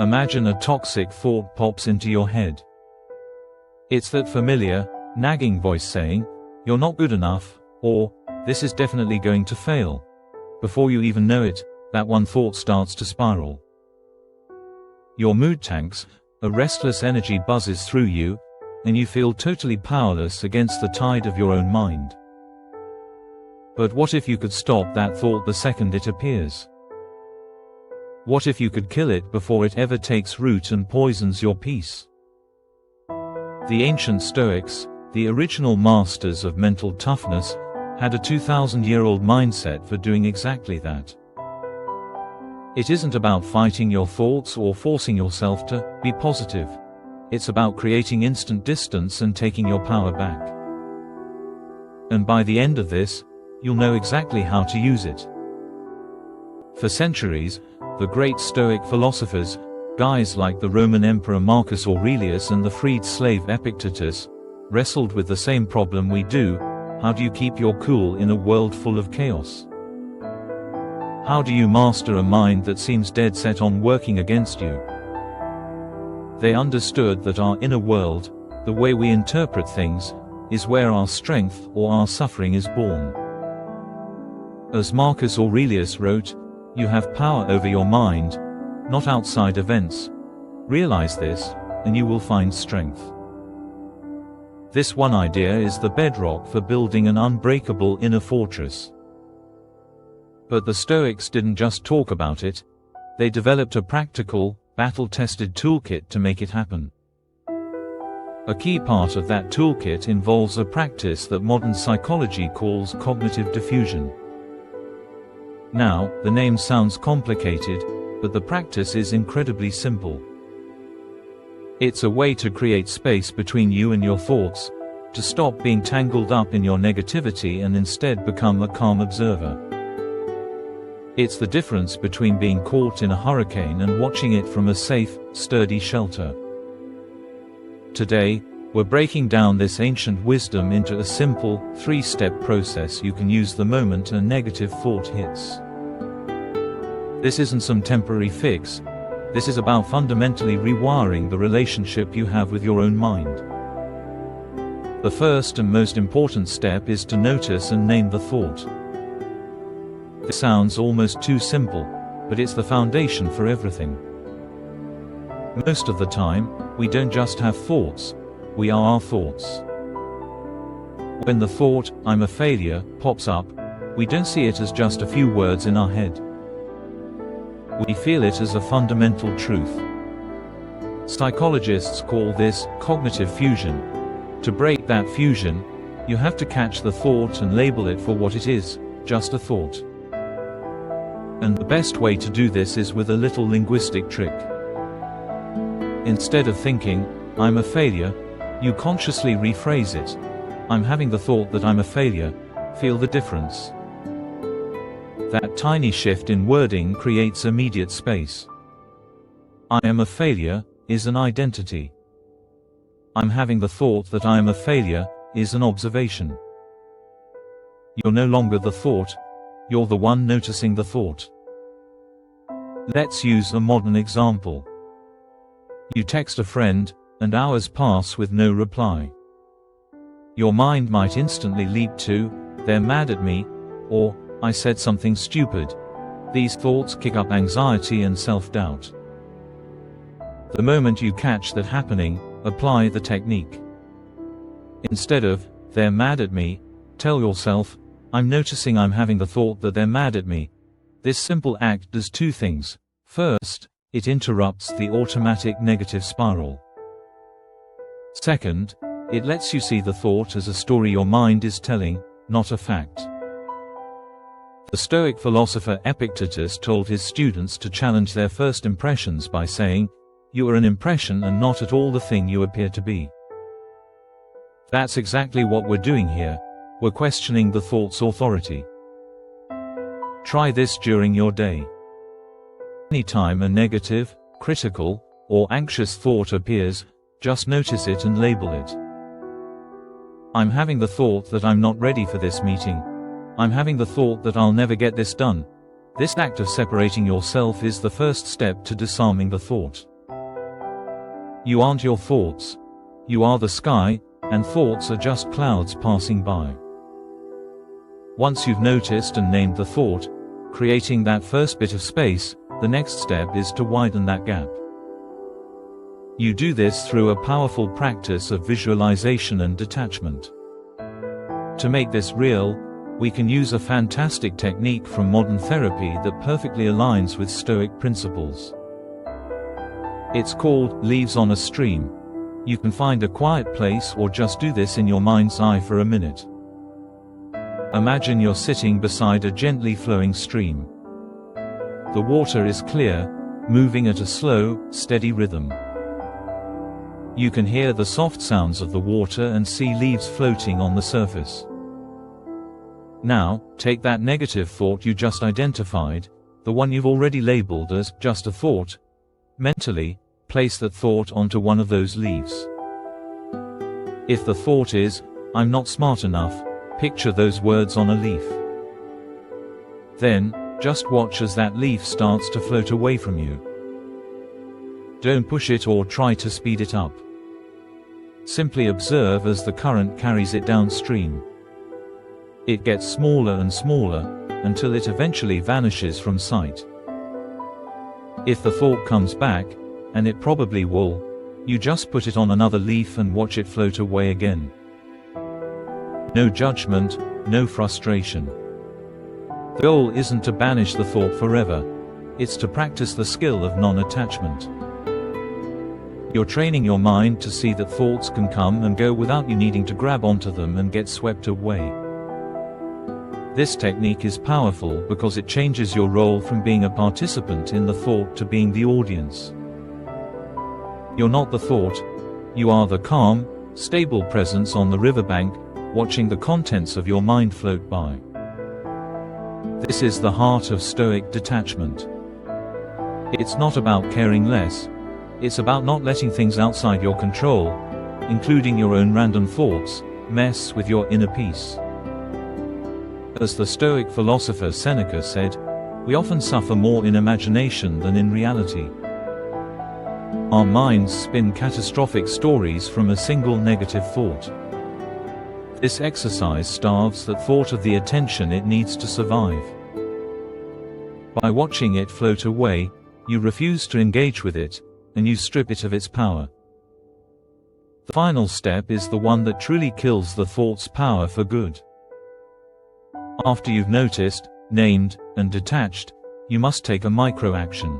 Imagine a toxic thought pops into your head. It's that familiar, nagging voice saying, "You're not good enough," or, "This is definitely going to fail." Before you even know it, that one thought starts to spiral. Your mood tanks, a restless energy buzzes through you, and you feel totally powerless against the tide of your own mind. But what if you could stop that thought the second it appears? What if you could kill it before it ever takes root and poisons your peace? The ancient Stoics, the original masters of mental toughness, had a 2,000-year-old mindset for doing exactly that. It isn't about fighting your thoughts or forcing yourself to be positive. It's about creating instant distance and taking your power back. And by the end of this, you'll know exactly how to use it. For centuries, the great Stoic philosophers, guys like the Roman Emperor Marcus Aurelius and the freed slave Epictetus, wrestled with the same problem we do: how do you keep your cool in a world full of chaos? How do you master a mind that seems dead set on working against you? They understood that our inner world, the way we interpret things, is where our strength or our suffering is born. As Marcus Aurelius wrote, "You have power over your mind, not outside events. Realize this, and you will find strength." This one idea is the bedrock for building an unbreakable inner fortress. But the Stoics didn't just talk about it, they developed a practical, battle-tested toolkit to make it happen. A key part of that toolkit involves a practice that modern psychology calls cognitive defusion. Now, the name sounds complicated, but the practice is incredibly simple. It's a way to create space between you and your thoughts, to stop being tangled up in your negativity and instead become a calm observer. It's the difference between being caught in a hurricane and watching it from a safe, sturdy shelter. Today, we're breaking down this ancient wisdom into a simple, three-step process you can use the moment a negative thought hits. This isn't some temporary fix. This is about fundamentally rewiring the relationship you have with your own mind. The first and most important step is to notice and name the thought. This sounds almost too simple, but it's the foundation for everything. Most of the time, we don't just have thoughts, we are our thoughts. When the thought, "I'm a failure," pops up, we don't see it as just a few words in our head. We feel it as a fundamental truth. Psychologists call this cognitive fusion. To break that fusion, you have to catch the thought and label it for what it is, just a thought. And the best way to do this is with a little linguistic trick. Instead of thinking, "I'm a failure," you consciously rephrase it. "I'm having the thought that I'm a failure." Feel the difference. That tiny shift in wording creates immediate space. "I am a failure" is an identity. "I'm having the thought that I am a failure" is an observation. You're no longer the thought, you're the one noticing the thought. Let's use a modern example. You text a friend, and hours pass with no reply. Your mind might instantly leap to, "They're mad at me," or "I said something stupid." These thoughts kick up anxiety and self-doubt. The moment you catch that happening, apply the technique. Instead of, "They're mad at me," tell yourself, "I'm noticing I'm having the thought that they're mad at me." This simple act does two things. First, it interrupts the automatic negative spiral. Second, it lets you see the thought as a story your mind is telling, not a fact. The Stoic philosopher Epictetus told his students to challenge their first impressions by saying, "You are an impression and not at all the thing you appear to be." That's exactly what we're doing here. We're questioning the thought's authority. Try this during your day. Anytime a negative, critical, or anxious thought appears, just notice it and label it. "I'm having the thought that I'm not ready for this meeting." "I'm having the thought that I'll never get this done." This act of separating yourself is the first step to disarming the thought. You aren't your thoughts. You are the sky, and thoughts are just clouds passing by. Once you've noticed and named the thought, creating that first bit of space, the next step is to widen that gap. You do this through a powerful practice of visualization and detachment. To make this real, we can use a fantastic technique from modern therapy that perfectly aligns with Stoic principles. It's called leaves on a stream. You can find a quiet place or just do this in your mind's eye for a minute. Imagine you're sitting beside a gently flowing stream. The water is clear, moving at a slow, steady rhythm. You can hear the soft sounds of the water and see leaves floating on the surface. Now, take that negative thought you just identified, the one you've already labeled as just a thought. Mentally, place that thought onto one of those leaves. If the thought is, "I'm not smart enough," picture those words on a leaf. Then, just watch as that leaf starts to float away from you. Don't push it or try to speed it up. Simply observe as the current carries it downstream. It gets smaller and smaller, until it eventually vanishes from sight. If the thought comes back, and it probably will, you just put it on another leaf and watch it float away again. No judgment, no frustration. The goal isn't to banish the thought forever, it's to practice the skill of non-attachment. You're training your mind to see that thoughts can come and go without you needing to grab onto them and get swept away. This technique is powerful because it changes your role from being a participant in the thought to being the audience. You're not the thought, you are the calm, stable presence on the riverbank, watching the contents of your mind float by. This is the heart of Stoic detachment. It's not about caring less, it's about not letting things outside your control, including your own random thoughts, mess with your inner peace. As the Stoic philosopher Seneca said, we often suffer more in imagination than in reality. Our minds spin catastrophic stories from a single negative thought. This exercise starves that thought of the attention it needs to survive. By watching it float away, you refuse to engage with it, and you strip it of its power. The final step is the one that truly kills the thought's power for good. After you've noticed, named, and detached, you must take a micro-action.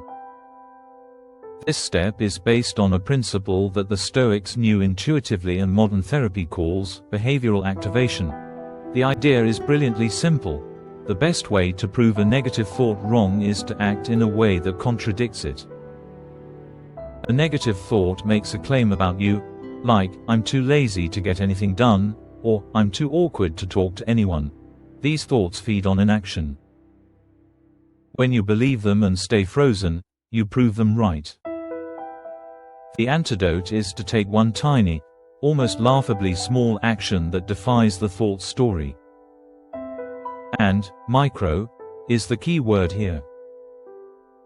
This step is based on a principle that the Stoics knew intuitively and modern therapy calls behavioral activation. The idea is brilliantly simple. The best way to prove a negative thought wrong is to act in a way that contradicts it. A negative thought makes a claim about you, like, "I'm too lazy to get anything done," or "I'm too awkward to talk to anyone." These thoughts feed on inaction. When you believe them and stay frozen, you prove them right. The antidote is to take one tiny, almost laughably small action that defies the thought story. And micro is the key word here.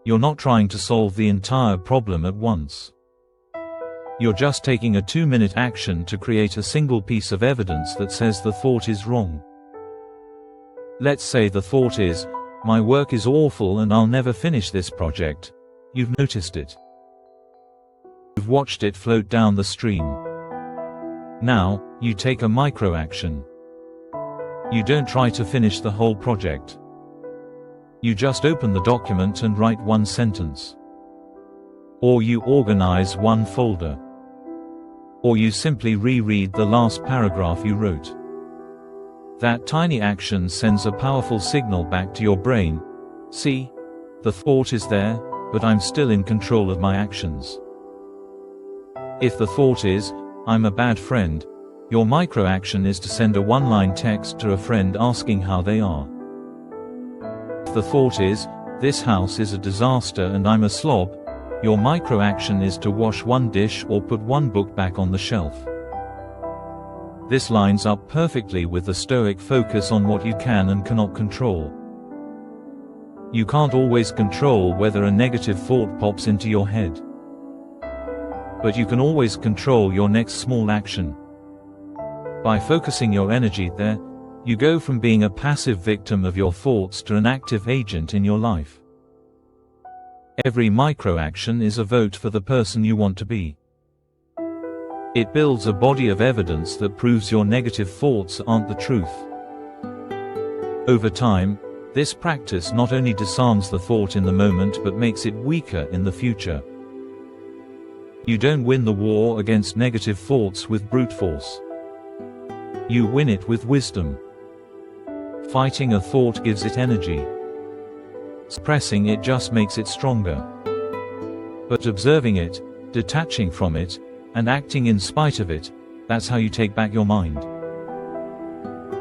You're not trying to solve the entire problem at once. You're just taking a 2-minute action to create a single piece of evidence that says the thought is wrong. Let's say the thought is, "My work is awful and I'll never finish this project." You've noticed it. You've watched it float down the stream. Now, you take a micro-action. You don't try to finish the whole project. You just open the document and write one sentence. Or you organize one folder. Or you simply reread the last paragraph you wrote. That tiny action sends a powerful signal back to your brain. See? The thought is there, but I'm still in control of my actions. If the thought is, "I'm a bad friend," your micro-action is to send a one-line text to a friend asking how they are. If the thought is, "This house is a disaster and I'm a slob," your micro-action is to wash one dish or put one book back on the shelf. This lines up perfectly with the Stoic focus on what you can and cannot control. You can't always control whether a negative thought pops into your head. but you can always control your next small action. By focusing your energy there, you go from being a passive victim of your thoughts to an active agent in your life. Every micro-action is a vote for the person you want to be. It builds a body of evidence that proves your negative thoughts aren't the truth. Over time, this practice not only disarms the thought in the moment but makes it weaker in the future. You don't win the war against negative thoughts with brute force. You win it with wisdom. Fighting a thought gives it energy. Suppressing it just makes it stronger. But observing it, detaching from it, and acting in spite of it, that's how you take back your mind.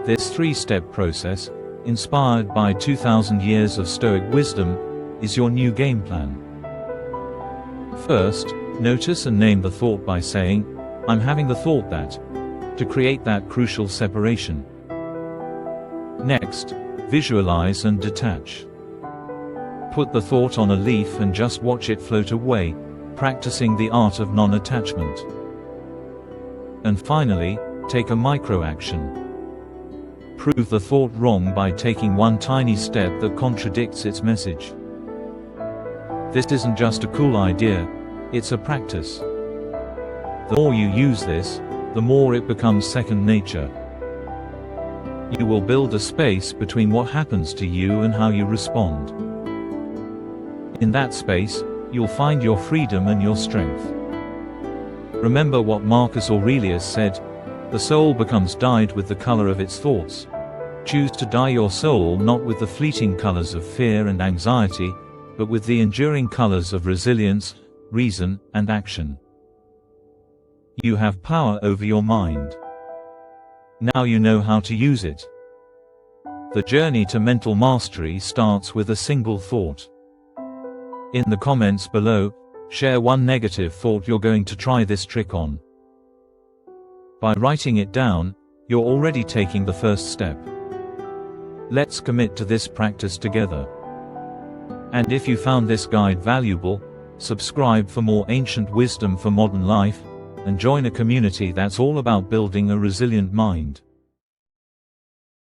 This three-step process, inspired by 2,000 years of Stoic wisdom, is your new game plan. First, notice and name the thought by saying, "I'm having the thought that," to create that crucial separation. Next, visualize and detach. Put the thought on a leaf and just watch it float away, practicing the art of non-attachment. And finally, take a micro-action. Prove the thought wrong by taking one tiny step that contradicts its message. This isn't just a cool idea, it's a practice. The more you use this, the more it becomes second nature. You will build a space between what happens to you and how you respond. In that space, you'll find your freedom and your strength. Remember what Marcus Aurelius said, "The soul becomes dyed with the color of its thoughts." Choose to dye your soul not with the fleeting colors of fear and anxiety, but with the enduring colors of resilience, reason, and action. You have power over your mind. Now you know how to use it. The journey to mental mastery starts with a single thought. In the comments below, share one negative thought you're going to try this trick on. By writing it down, you're already taking the first step. Let's commit to this practice together. And if you found this guide valuable, subscribe for more ancient wisdom for modern life, and join a community that's all about building a resilient mind.